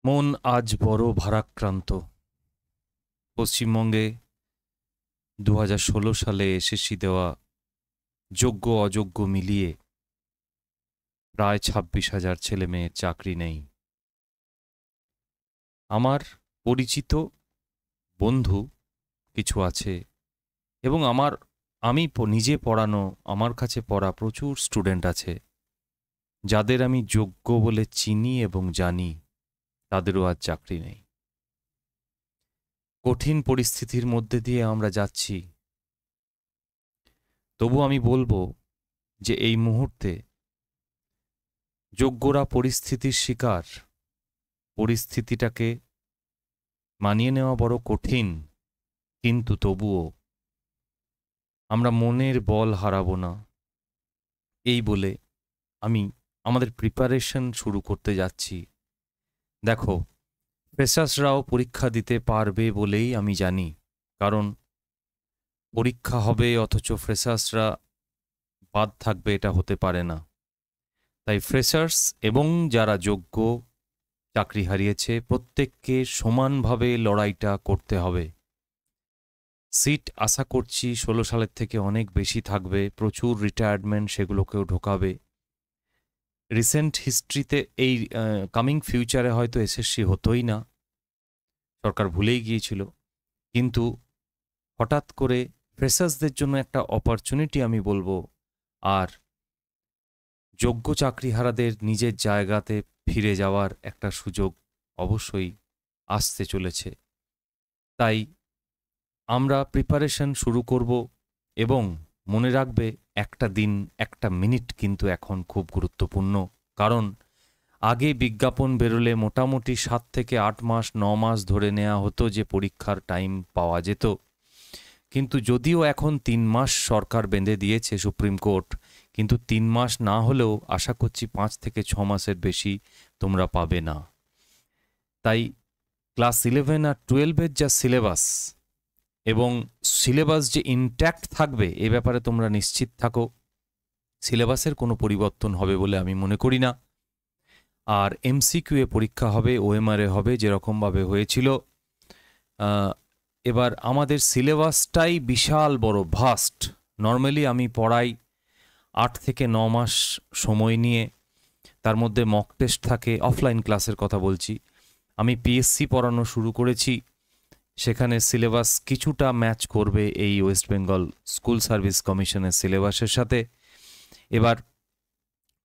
মন আজ বড় ভারাক্রান্ত। পশ্চিমবঙ্গে 2016 সালে এসএসসি দেওয়া যোগ্য অযোগ্য মিলিয়ে প্রায় 26,000 ছেলেমেয়ের চাকরি নেই। আমার পরিচিত বন্ধু কিছু আছে এবং আমি নিজে পড়ানো, আমার কাছে পড়া প্রচুর স্টুডেন্ট আছে যাদের আমি যোগ্য বলে চিনি এবং জানি, তাদেরও আজ চাকরি নেই। কঠিন পরিস্থিতির মধ্যে দিয়ে আমরা যাচ্ছি। তবু আমি বলবো যে এই মুহূর্তে যোগ্যরা পরিস্থিতির শিকার। পরিস্থিতিটাকে মানিয়ে নেওয়া বড় কঠিন, কিন্তু তবুও আমরা মনের বল হারাবো না। এই বলে আমি আমাদের প্রিপারেশন শুরু করতে যাচ্ছি। দেখো, ফ্রেশার্সরাও পরীক্ষা দিতে পারবে বলেই আমি জানি, কারণ পরীক্ষা হবে অথচ ফ্রেশার্সরা বাদ থাকবে, এটা হতে পারে না। তাই ফ্রেশার্স এবং যারা যোগ্য চাকরি হারিয়েছে প্রত্যেককে সমানভাবে লড়াইটা করতে হবে। সিট আশা করছি 16 সালের থেকে অনেক বেশি থাকবে, প্রচুর রিটায়ারমেন্ট সেগুলোকেও ঢোকাবে। রিসেন্ট হিস্ট্রিতে এই কামিং ফিউচারে হয়তো এসএসসি হতোই না, সরকার ভুলেই গিয়েছিল, কিন্তু হঠাৎ করে ফ্রেশার্সদের জন্য একটা অপরচুনিটি আমি বলবো, আর যোগ্য চাকরিহারাদের নিজের জায়গাতে ফিরে যাওয়ার একটা সুযোগ অবশ্যই আসতে চলেছে। তাই আমরা প্রিপারেশন শুরু করব এবং মনে রাখবে একটা দিন, একটা মিনিট কিন্তু এখন খুব গুরুত্বপূর্ণ। কারণ আগে বিজ্ঞাপন বেরোলে মোটামুটি 7 থেকে 8 মাস 9 মাস ধরে নেওয়া হতো যে পরীক্ষার টাইম পাওয়া যেত, কিন্তু যদিও এখন 3 মাস সরকার বেঁধে দিয়েছে সুপ্রিম কোর্ট, কিন্তু 3 মাস না হলেও আশা করছি 5 থেকে 6 মাসের বেশি তোমরা পাবে না। তাই ক্লাস 11 আর 12-এর যা সিলেবাস এবং সিলেবাস যে ইনট্যাক্ট থাকবে এ ব্যাপারে তোমরা নিশ্চিত থাকো। সিলেবাসের কোনো পরিবর্তন হবে বলে আমি মনে করি না। আর এমসিকিউ এ পরীক্ষা হবে, ওএমআর এ হবে যেরকমভাবে হয়েছিল। এবার আমাদের সিলেবাসটাই বিশাল বড়, ভাস্ট। নর্মালি আমি পড়াই 8 থেকে 9 মাস সময় নিয়ে, তার মধ্যে মক টেস্ট থাকে, অফলাইন ক্লাসের কথা বলছি। আমি পিএসসি পড়ানো শুরু করেছি, সেখানে সিলেবাস কিছুটা ম্যাচ করবে এই ওয়েস্ট বেঙ্গল স্কুল সার্ভিস কমিশনের সিলেবাসের সাথে। এবার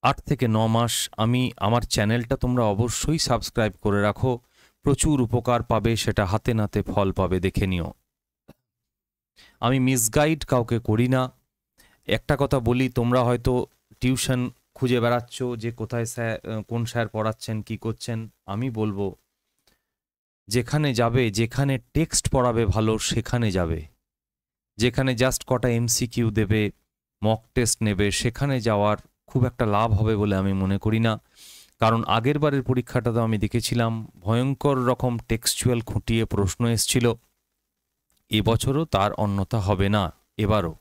8 থেকে 9 মাস আমার চ্যানেলটা তোমরা অবশ্যই সাবস্ক্রাইব করে রাখো, প্রচুর উপকার পাবে, সেটা হাতে নাতে ফল পাবে, দেখে নিও। আমি মিসগাইড কাউকে করি না। একটা কথা বলি, তোমরা হয়তো টিউশন খুঁজে বেড়াচ্ছ যে কোথায় কোন স্যার পড়াচ্ছেন, কি করছেন। আমি বলবো যেখানে যাবে, যেখানে টেক্সট পড়াবে ভালো সেখানে যাবে। যেখানে জাস্ট কটা এমসিকিউ দেবে, মক টেস্ট নেবে, সেখানে যাওয়ার খুব একটা লাভ হবে বলে আমি মনে করি না। কারণ আগের বারের পরীক্ষাটা তো আমি দেখেছিলাম, ভয়ঙ্কর রকম টেক্সচুয়াল খুঁটিয়ে প্রশ্ন এসছিল। এবছরও তার অন্যথা হবে না, এবারও।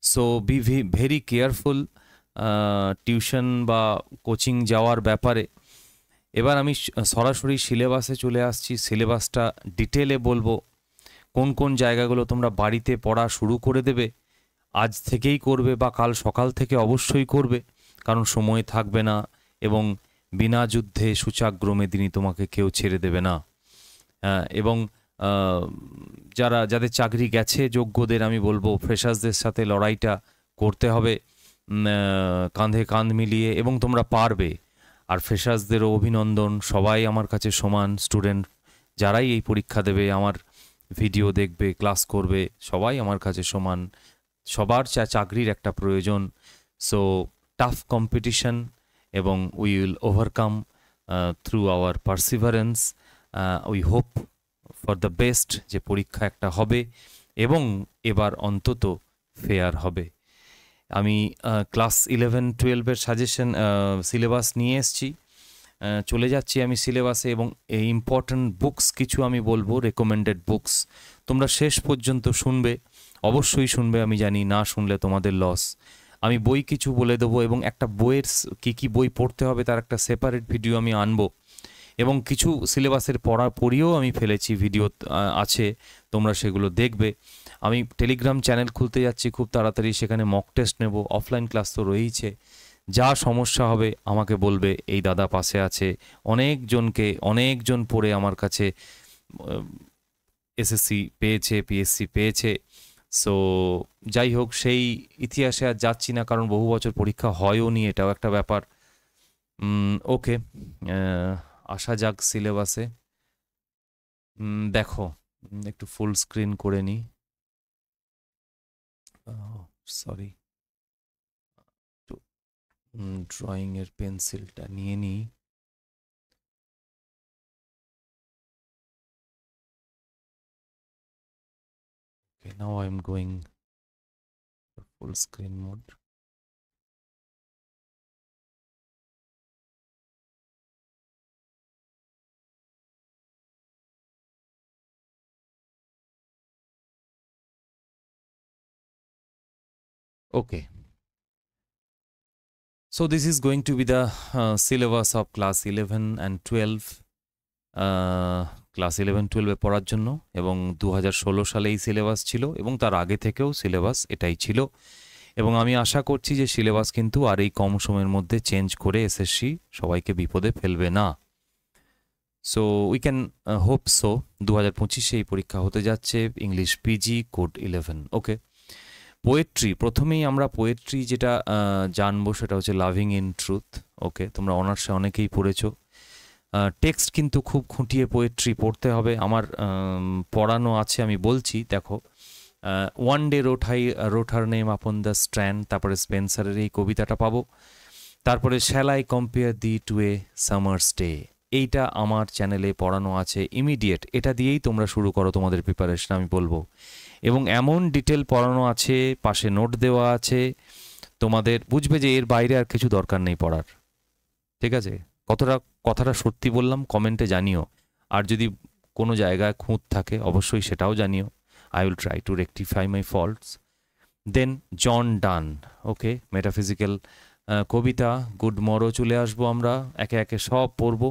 So be very careful tuition বা কোচিং যাওয়ার ব্যাপারে। এবার আমি সরাসরি সিলেবাসে চলে আসছি। সিলেবাসটা ডিটেলে বলবো, কোন কোন জায়গাগুলো তোমরা বাড়িতে পড়া শুরু করে দেবে, আজ থেকেই করবে বা কাল সকাল থেকে অবশ্যই করবে, কারণ সময় থাকবে না এবং বিনা যুদ্ধে সূচাগ্র মেদিনী তোমাকে কেউ ছেড়ে দেবে না। এবং যাদের চাকরি গেছে যোগ্যদের আমি বলবো ফ্রেশার্সদের সাথে লড়াইটা করতে হবে কাঁধে কাঁধ মিলিয়ে, এবং তোমরা পারবে। আর ফ্রেশার্সদেরও অভিনন্দন, সবাই আমার কাছে সমান স্টুডেন্ট। যারাই এই পরীক্ষা দেবে, আমার ভিডিও দেখবে, ক্লাস করবে, সবাই আমার কাছে সমান। সবার চাকরির একটা প্রয়োজন। সো টাফ কম্পিটিশন, এবং we will overcome through hour Perseverance. We hope for the best, যে পরীক্ষা একটা হবে এবং এবার অন্তত ফেয়ার হবে। আমি ক্লাস 11-12-এর সাজেশন সিলেবাস নিয়ে এসেছি, চলে যাচ্ছি আমি সিলেবাসে, এবং এই ইম্পর্ট্যান্ট বুকস কিছু আমি বলবো, রেকমেন্ডেড বুকস। তোমরা শেষ পর্যন্ত শুনবে, অবশ্যই শুনবে, আমি জানি না শুনলে তোমাদের লস। আমি বই কিছু বলে দেবো এবং একটা বইয়ের কী কী বই পড়তে হবে তার একটা সেপারেট ভিডিও আমি আনবো। এবং কিছু সিলেবাসের পড়িয়েও আমি ফেলেছি, ভিডিও আছে, তোমরা সেগুলো দেখবে। আমি টেলিগ্রাম চ্যানেল খুলতে যাচ্ছি খুব তাড়াতাড়ি, সেখানে মক টেস্ট নেব, অফলাইন ক্লাস তো রয়েইছে। যা সমস্যা হবে আমাকে বলবে, এই দাদা পাশে আছে। অনেকজন পড়ে আমার কাছে এসএসসি পেয়েছে, পিএসসি পেয়েছে। সো যাই হোক, সেই ইতিহাসে আর যাচ্ছি না, কারণ বহু বছর পরীক্ষা হয়ও নি, এটাও একটা ব্যাপার। ওকে, আসা যাক সিলেবাসে। দেখো, একটু ফুল স্ক্রিন করে নিই। সরি, ড্রয়িংয়ের পেন্সিলটা নিয়ে নিই। Okay, now I'm going for full screen mode. Okay. So this is going to be the syllabus of class 11 and 12. Class 11-12 পড়ার জন্য, এবং 2016 সালে এই সিলেবাস ছিল, এবং তার আগে থেকেও সিলেবাস এটাই ছিল। এবং আমি আশা করছি যে সিলেবাস কিন্তু আর এই কম সময়ের মধ্যে চেঞ্জ করে এসএসসি সবাইকে বিপদে ফেলবে না। So we can hope so. 2025-এ এই পরীক্ষা হতে যাচ্ছে, English PG, code 11। Okay, poetry, প্রথমেই আমরা পোয়েট্রি যেটা জানবো সেটা হচ্ছে লাভিং ইন ট্রুথ। ওকে, তোমরা অনার্সে অনেকেই পড়েছো। টেক্সট কিন্তু খুব খুঁটিয়ে পোয়েট্রি পড়তে হবে। আমার পড়ানো আছে, আমি বলছি, দেখো। One day wrote her name upon the strand, তারপরে স্পেন্সারের এই কবিতাটা পাবো। তারপরে shall I compare thee to a summer's day, এইটা আমার চ্যানেলে পড়ানো আছে ইমিডিয়েট। এটা দিয়েই তোমরা শুরু করো তোমাদের প্রিপারেশন, আমি বলবো। এবং এমন ডিটেল পড়ানো আছে, পাশে নোট দেওয়া আছে, তোমাদের বুঝবে যে এর বাইরে আর কিছু দরকার নেই পড়ার। ঠিক আছে? কথাটা সত্যি বললাম কমেন্টে জানিও, আর যদি কোনো জায়গায় খুঁত থাকে অবশ্যই সেটাও জানিও। I will try to rectify my faults. Then John Donne, okay, metaphysical কবিতা, গুড মরো চলে আসবো আমরা, একে একে সব পড়ব।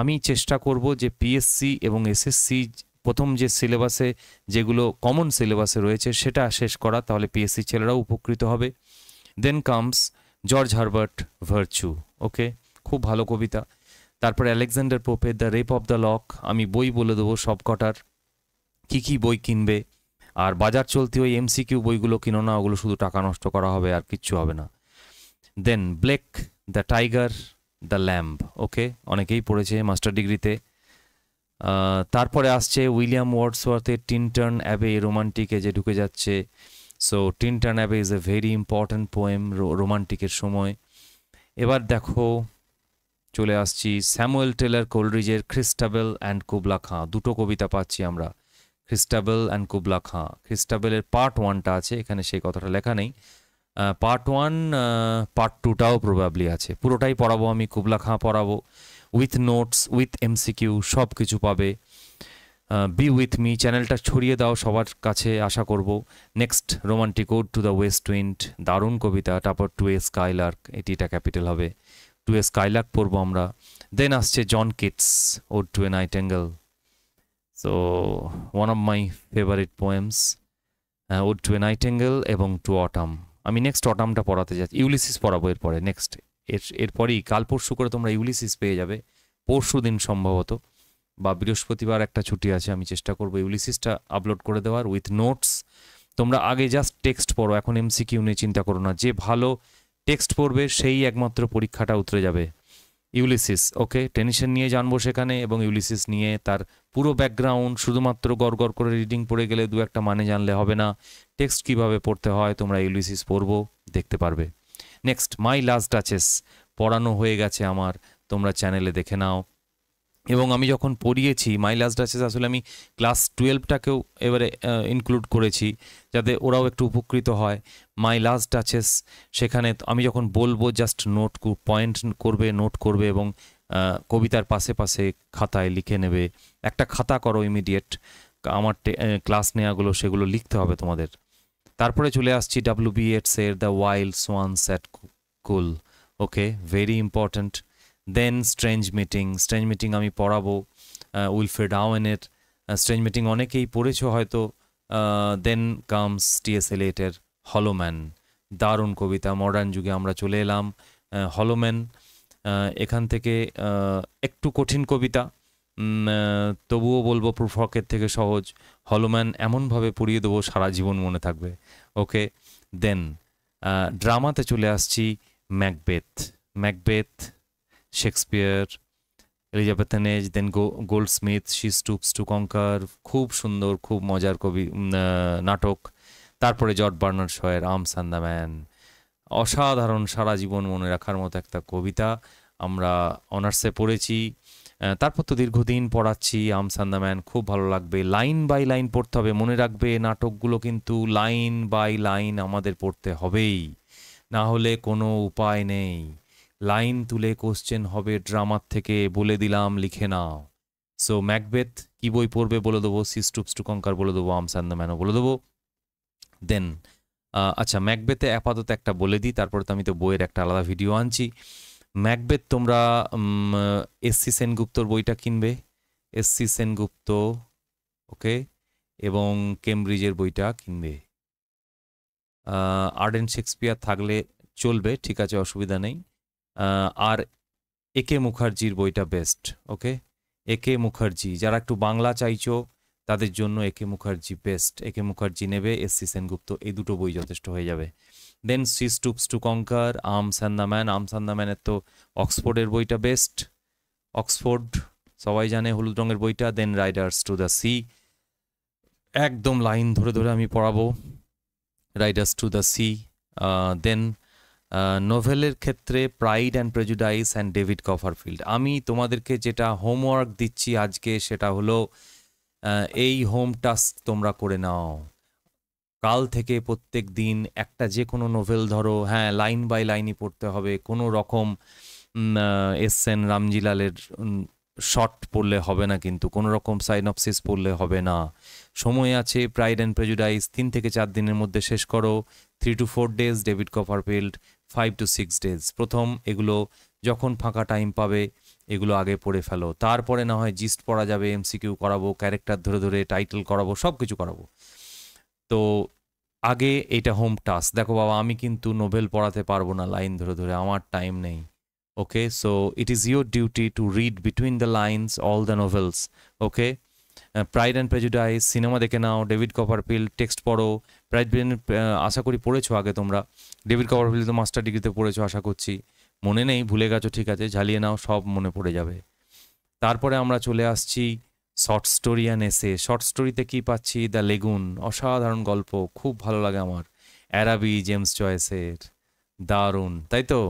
আমি চেষ্টা করব যে পিএসসি এবং এসএসসি প্রথম যে সিলেবাসে, যেগুলো কমন সিলেবাসে রয়েছে সেটা শেষ করা, তাহলে পিএসসি ছেলেরাও উপকৃত হবে। Then comes George Herbert virtue, okay, খুব ভালো কবিতা। তারপরে আলেকজান্ডার পোপের the rape of the lock, আমি বই বলে দেবো সব কটার, কী বই কিনবে। আর বাজার চলতি ওই এমসিকিউ বইগুলো কিনো না, ওগুলো শুধু টাকা নষ্ট করা হবে, আর কিচ্ছু হবে না। Then Blake the tiger the lamb, okay, অনেকেই পড়েছে মাস্টার ডিগ্রিতে। তারপরে আসছে উইলিয়াম ওয়ার্ডসওয়ার্থের টিনটার্ন অ্যাবে, রোমান্টিক এজে ঢুকে যাচ্ছে। So Tintern Abbey is a very important poem রোমান্টিকের সময়। এবার দেখো, চলে আসছি স্যামুয়েল টেলর কোলরিজের ক্রিস্টাবেল অ্যান্ড কুবলা খাঁ, দুটো কবিতা পাচ্ছি আমরা, ক্রিস্টাবেল অ্যান্ড কুবলা খাঁ। ক্রিস্টাবেলের পার্ট 1টা আছে, এখানে সেই কথাটা লেখা নেই। পার্ট 1, পার্ট 2টাও প্রবাবলি আছে। পুরোটাই পড়াবো আমি, কুবলা খাঁ পড়াবো, উইথ নোটস, উইথ এমসিকিউ, সব কিছু পাবে। বি উইথ মি চ্যানেলটা ছড়িয়ে দাও সবার কাছে, আশা করব। Next romantic ode to the west wind, দারুণ কবিতা। তারপর টু এ স্কাইলার্ক, এটা ক্যাপিটাল হবে, টু এ স্কাইলার্ক পড়বো আমরা। দেন আসছে John Keats ode to a nightingale, so one of my favourite poems, ode to a nightingale এবং to autumn. আমি নেক্সট অটামটা পড়াতে যাচ্ছি, ইউলিসিস পড়াবো এরপরে। নেক্সট এরপরেই কাল পরশু করে তোমরা ইউলিসিস পেয়ে যাবে, পরশু দিন সম্ভবত, বা বৃহস্পতিবার একটা ছুটি আছে, আমি চেষ্টা করবো ইউলিসিসটা আপলোড করে দেওয়ার উইথ নোটস। তোমরা আগে জাস্ট টেক্সট পড়ো, এখন এমসিকিউ নিয়ে চিন্তা করো না। যে ভালো টেক্সট পড়বে সেই একমাত্র পরীক্ষাটা উতরে যাবে। ইউলিসিস, ওকে, টেনশন নিয়ে জানবো সেখানে, এবং ইউলিসিস নিয়ে তার পুরো ব্যাকগ্রাউন্ড, শুধুমাত্র গড় করে রিডিং পড়ে গেলে দু একটা মানে জানলে হবে না, টেক্সট কিভাবে পড়তে হয় তোমরা ইউলিসিস পড়বো, দেখতে পারবে। নেক্সট মাই লাস্ট ডাচেস পড়ানো হয়ে গেছে আমার, তোমরা চ্যানেলে দেখে নাও। এবং আমি যখন পড়িয়েছি মাই লাস্ট ডাচেস, আসলে আমি ক্লাস 12টাকেও এবারে ইনক্লুড করেছি, যাতে ওরাও একটু উপকৃত হয়। মাই লাস্ট ডাচেস, সেখানে আমি যখন বলবো জাস্ট পয়েন্ট করবে, নোট করবে, এবং কবিতার পাশে পাশে খাতায় লিখে নেবে। একটা খাতা করো ইমিডিয়েট, আমার ক্লাস নেওয়াগুলো সেগুলো লিখতে হবে তোমাদের। তারপরে চলে আসছি ডাব্লিউ বি ইয়েটসের the wild swans at Coole, okay, very important. Then strange meeting আমি পড়াবো উইলফ্রেড আওয়েনের স্ট্রেঞ্জ মিটিং অনেকেই পড়েছো হয়তো। দেন কামস টিএস এলিয়টের হলোম্যান, দারুণ কবিতা। মডার্ন যুগে আমরা চলে এলাম। হলোম্যান এখান থেকে একটু কঠিন কবিতা, তবুও বলবো প্রুফকের থেকে সহজ। হলোম্যান এমনভাবে পড়িয়ে দেবো সারা জীবন মনে থাকবে। ওকে, দেন ড্রামাতে চলে আসছি। Macbeth Shakespeare, Elizabethan age, then Goldsmith, she stoops to conquer, খুব সুন্দর, খুব মজার নাটক। তারপরে জর্জ বার্নার্ড শয়ের আর্মস অ্যান্ড দ্য ম্যান, অসাধারণ, সারা জীবন মনে রাখার মতো একটা কবিতা। আমরা অনার্সে পড়েছি, তারপর তো দীর্ঘদিন পড়াচ্ছি। আর্মস অ্যান্ড দ্য ম্যান খুব ভালো লাগবে। লাইন বাই লাইন পড়তে হবে, মনে রাখবে নাটকগুলো কিন্তু লাইন বাই লাইন আমাদের পড়তে হবেই, না হলে কোনো উপায় নেই। লাইন তুলে কোশ্চেন হবে ড্রামার থেকে, বলে দিলাম, লিখে নাও। সো ম্যাকবেথ কি বই পড়বে বলে দেবো, শি স্টুপস টু কঙ্কার বলে দেবো, আর্মস অ্যান্ড দ্য ম্যানও বলে দেবো। দেন আচ্ছা, ম্যাকবেথে আপাতত একটা বলে দিই, তারপরে তো আমি তো বইয়ের একটা আলাদা ভিডিও আনছি। ম্যাকবেথ তোমরা এসসি সেনগুপ্তর বইটা কিনবে, এসসি সেনগুপ্ত, ওকে, এবং কেমব্রিজের বইটা কিনবে। আর্ডেন শেক্সপিয়ার থাকলে চলবে, ঠিক আছে, অসুবিধা নেই। আর একে মুখার্জির বইটা বেস্ট। ওকে, একে মুখার্জি, যারা একটু বাংলা চাইছো তাদের জন্য একে মুখার্জি বেস্ট। একে মুখার্জি নেবে, এসসি সেনগুপ্ত, এই দুটো বই যথেষ্ট হয়ে যাবে। Then she stoops to conquer, arms and the man. Arms and the ম্যানের তো অক্সফোর্ডের বইটা বেস্ট, অক্সফোর্ড সবাই জানে, হলুদ রঙের বইটা। দেন রাইডার্স টু দ্য সি, একদম লাইন ধরে ধরে আমি পড়াবো, রাইডার্স টু দ্য সি। দেন নোভেলের ক্ষেত্রে pride and prejudice and David Copperfield. আমি তোমাদেরকে যেটা হোমওয়ার্ক দিচ্ছি আজকে সেটা হলো এই হোম টাস্ক তোমরা করে নাও। কাল থেকে প্রত্যেক দিন একটা যে কোনো নোভেল ধরো, হ্যাঁ লাইন বাই লাইনই পড়তে হবে, কোনো রকম এস.এন. রামজিলালের শর্ট পড়লে হবে না, কিন্তু কোনো রকম সাইনপসিস পড়লে হবে না। সময় আছে, প্রাইড অ্যান্ড প্রেজুডাইস 3 থেকে 4 দিনের মধ্যে শেষ করো। 3 to 4 days David Copperfield, 5 to 6 days। প্রথম এগুলো যখন ফাঁকা টাইম পাবে এগুলো আগে পড়ে ফেলো, তারপরে না হয় জিস্ট পড়া যাবে, এমসিকিউ করাবো, ক্যারেক্টার ধরে ধরে টাইটেল করাবো, সব কিছু করাবো। তো আগে এটা হোম টাস্ক। দেখো বাবা, আমি কিন্তু নোভেল পড়াতে পারবো না লাইন ধরে ধরে, আমার টাইম নেই। Okay, so it is your duty to read between the lines all the novels. Okay, pride and prejudice cinema দেখে নাও, ডেভিড কপারফিল্ড টেক্সট পড়ো। প্রাইড আশা করি পড়েছো আগে তোমরা, ডেভিড কপারফিল্ড তো মাস্টার ডিগ্রিতে পড়েছো আশা করছি। মনে নেই, ভুলে গেছো, ঠিক আছে, ঝালিয়ে নাও, সব মনে পড়ে যাবে। তারপরে আমরা চলে আসছি শর্ট স্টোরি অ্যান্ড এসে। শর্ট স্টোরিতে কী পাচ্ছি, দ্য লেগুন, অসাধারণ গল্প, খুব ভালো লাগে আমার। অ্যারাবি, জেমস জয়েসের, দারুণ, তাই তো?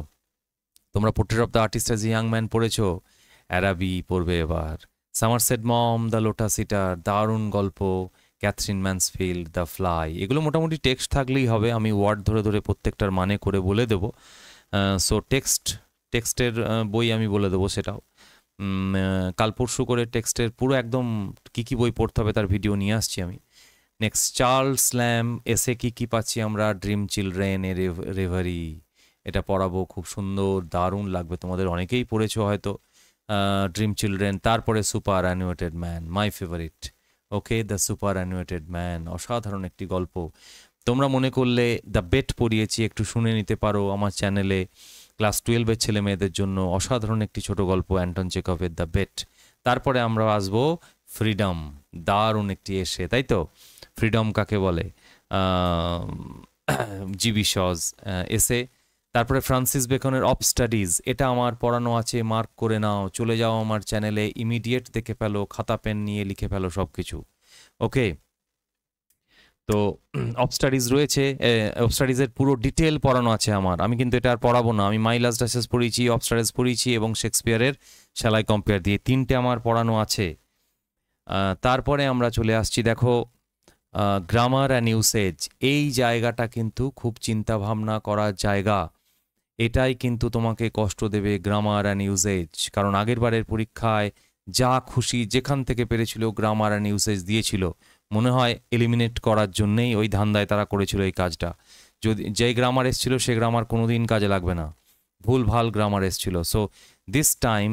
তোমরা portrait of the artist as a young man পড়েছো, অ্যারাবি পড়বে এবার। সামারসেট মম, দ্য লোটাস ইটার, দারুণ গল্প। ক্যাথরিন ম্যান্সফিল্ড, দ্য ফ্লাই, এগুলো মোটামুটি টেক্সট থাকলেই হবে, আমি ওয়ার্ড ধরে ধরে প্রত্যেকটার মানে করে বলে দেবো। সো টেক্সটের বই আমি বলে দেবো, সেটাও কাল পরশু করে টেক্সটের পুরো একদম কী কী বই পড়তে হবে তার ভিডিও নিয়ে আসছি আমি। নেক্সট চার্লস ল্যাম, এসে কী পাচ্ছি আমরা, ড্রিম চিলড্রেন, এ রেভারি, এটা পড়াবো, খুব সুন্দর, দারুণ লাগবে তোমাদের, অনেকেই পড়েছো হয়তো ড্রিম চিলড্রেন। তারপরে super animated man, my favourite. Okay, the super animated man, অসাধারণ একটি গল্প। তোমরা মনে করলে দ্য বেট পড়িয়েছি, একটু শুনে নিতে পারো আমার চ্যানেলে, ক্লাস 12-এর ছেলে মেয়েদের জন্য অসাধারণ একটি ছোট গল্প, অ্যান্টন চেকভের দ্য বেট। তারপরে আমরা আসবো ফ্রিডম, দারুণ একটি এসে, তাই তো? ফ্রিডম কাকে বলে, জিবি শজ এসে। তারপরে ফ্রান্সিস বেকনের অফ স্টাডিজ, এটা আমার পড়ানো আছে, মার্ক করে নাও, চলে যাও আমার চ্যানেলে, ইমিডিয়েট দেখে ফেলো, খাতা পেন নিয়ে লিখে ফেলো সব কিছু। ওকে, তো অফ স্টাডিজ রয়েছে, অফ স্টাডিজের পুরো ডিটেল পড়ানো আছে আমার, আমি কিন্তু এটা আর পড়াবো না। আমি মাই লাস্ট ডাচেস পড়িয়েছি, অফ স্টাডিজ পড়িয়েছি, এবং শেক্সপিয়ারের শ্যাল আই কম্পেয়ার দিয়ে 3টে আমার পড়ানো আছে। তারপরে আমরা চলে আসছি, দেখো গ্রামার অ্যান্ড ইউসেজ, এই জায়গাটা কিন্তু খুব চিন্তা ভাবনা করার জায়গা। এটাই কিন্তু তোমাকে কষ্ট দেবে, গ্রামার অ্যান্ড ইউসেজ, কারণ আগের বারের পরীক্ষায় যা খুশি যেখান থেকে পেরেছিল গ্রামার অ্যান্ড ইউসেজ দিয়েছিল, মনে হয় এলিমিনেট করার জন্যেই ওই ধান্দায় তারা করেছিল এই কাজটা। যদি যেই গ্রামার এসেছিল সে গ্রামার কোনোদিন কাজে লাগবে না, ভুল ভাল গ্রামার এসেছিল। So this time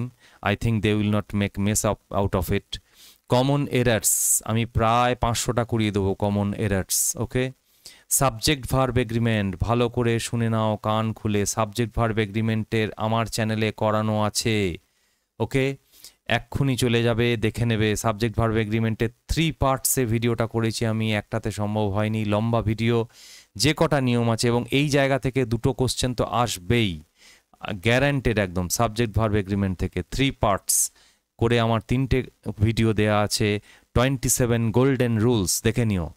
I think they will not make mess out of it. Common errors আমি প্রায় 500টা করিয়ে দেবো, common errors. Okay, subject verb agreement ভালো করে শুনে নাও কান খুলে, সাবজেক্ট ভার্ব এগ্রিমেন্টের আমার চ্যানেলে করানো আছে। ওকে, এক্ষুনি চলে যাবে দেখে নেবে। সাবজেক্ট ভার্ব এগ্রিমেন্টের 3 পার্টসে ভিডিওটা করেছি আমি, একটাতে সম্ভব হয়নি, লম্বা ভিডিও, যে কটা নিয়ম আছে, এবং এই জায়গা থেকে 2টো কোশ্চেন তো আসবেই, গ্যারান্টেড একদম। সাবজেক্ট ভার্ব এগ্রিমেন্ট থেকে 3 পার্টস করে আমার 3টে ভিডিও দেয়া আছে। 27 গোল্ডেন রুলস দেখে নিও।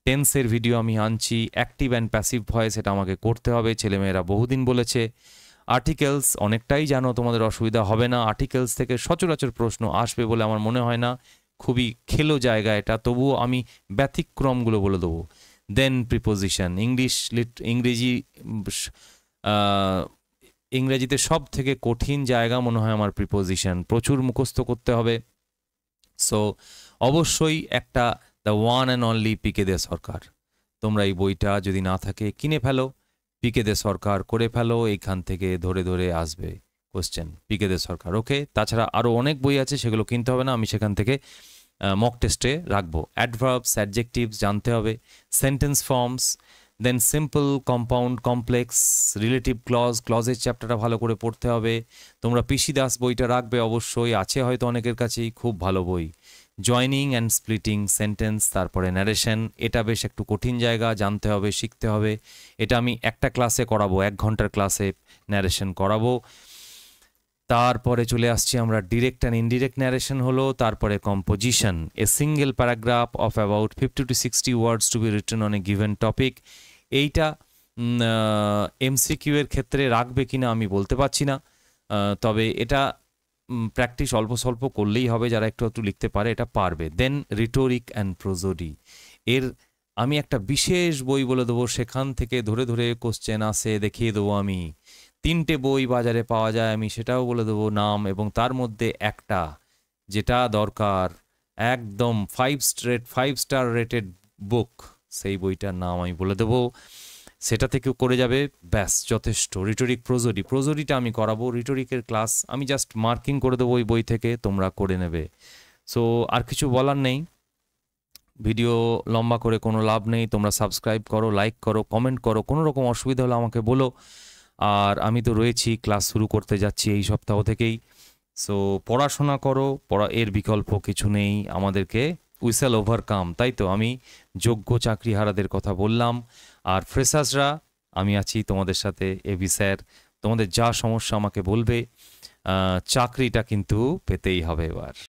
টেন্সের ভিডিও আমি আনছি, অ্যাক্টিভ অ্যান্ড প্যাসিভ ভয়েস এটা আমাকে করতে হবে, ছেলেমেয়েরা বহুদিন বলেছে। আর্টিকেলস অনেকটাই জানো, তোমাদের অসুবিধা হবে না। আর্টিকেলস থেকে সচরাচর প্রশ্ন আসবে বলে আমার মনে হয় না, খুবই খেলো জায়গা এটা, তবুও আমি ব্যতিক্রমগুলো বলে দেবো। দেন প্রিপোজিশন, ইংরেজিতে সব থেকে কঠিন জায়গা মনে হয় আমার প্রিপোজিশন, প্রচুর মুখস্থ করতে হবে। সো অবশ্যই একটা দ্য ওয়ান অ্যান্ড অনলি পিকে দে সরকার, তোমরা এই বইটা যদি না থাকে কিনে ফেলো, পিকে দে সরকার করে ফেলো, এইখান থেকে ধরে ধরে আসবে কোশ্চেন, পিকে দে সরকার। ওকে, তাছাড়া আরও অনেক বই আছে, সেগুলো কিনতে হবে না, আমি সেখান থেকে মক টেস্টে রাখবো। অ্যাডভার্বস, অ্যাডজেক্টিভস জানতে হবে, sentence forms, then simple, compound, complex, relative clause, ক্লজের চ্যাপ্টারটা ভালো করে পড়তে হবে। তোমরা পিসি দাস বইটা রাখবে অবশ্যই, আছে হয়তো অনেকের কাছেই, খুব ভালো বই। জয়নিং অ্যান্ড স্প্লিটিং সেন্টেন্স, তারপরে ন্যারেশন, এটা বেশ একটু কঠিন জায়গা, জানতে হবে, শিখতে হবে। এটা আমি একটা ক্লাসে করাবো, 1 ঘন্টার ক্লাসে ন্যারেশন করাবো। তারপরে চলে আসছি আমরা ডিরেক্ট অ্যান্ড ইনডিরেক্ট ন্যারেশন হলো, তারপরে composition, a single paragraph of about 50 to 60 words two be written on a given topic. এইটা এমসিকিউ এর ক্ষেত্রে রাখবে কিনা আমি বলতে পারছি না, তবে এটা প্র্যাকটিস অল্প স্বল্প করলেই হবে, যারা একটু একটু লিখতে পারে এটা পারবে। দেন রিটোরিক অ্যান্ড প্রোজোডি, এর আমি একটা বিশেষ বই বলে দেবো, সেখান থেকে ধরে ধরে কোশ্চেন আসে দেখিয়ে দেবো আমি। 3টে বই বাজারে পাওয়া যায়, আমি সেটাও বলে দেবো নাম, এবং তার মধ্যে একটা যেটা দরকার একদম 5 স্টার রেটেড বুক, সেই বইটার নাম আমি বলে দেবো, সেটা থেকেও করে যাবে, ব্যাস যথেষ্ট। রিটোরিক, প্রোজোডিটা আমি করাবো, রিটোরিকের ক্লাস আমি জাস্ট মার্কিং করে দেবো ওই বই থেকে, তোমরা করে নেবে। সো আর কিছু বলার নেই, ভিডিও লম্বা করে কোনো লাভ নেই। তোমরা সাবস্ক্রাইব করো, লাইক করো, কমেন্ট করো, কোনো রকম অসুবিধা হলে আমাকে বলো। আর আমি তো রয়েছি, ক্লাস শুরু করতে যাচ্ছি এই সপ্তাহ থেকেই। সো পড়াশোনা করো, এর বিকল্প কিছু নেই আমাদেরকে, উই শ্যাল ওভারকাম। তাই তো আমি যোগ্য চাকরিহারাদের কথা বললাম, আর ফ্রেশার্সরা আমি আছি তোমাদের সাথে, এবি স্যার, তোমাদের যা সমস্যা আমাকে বলবে, চাকরিটা কিন্তু পেতেই হবে এবার।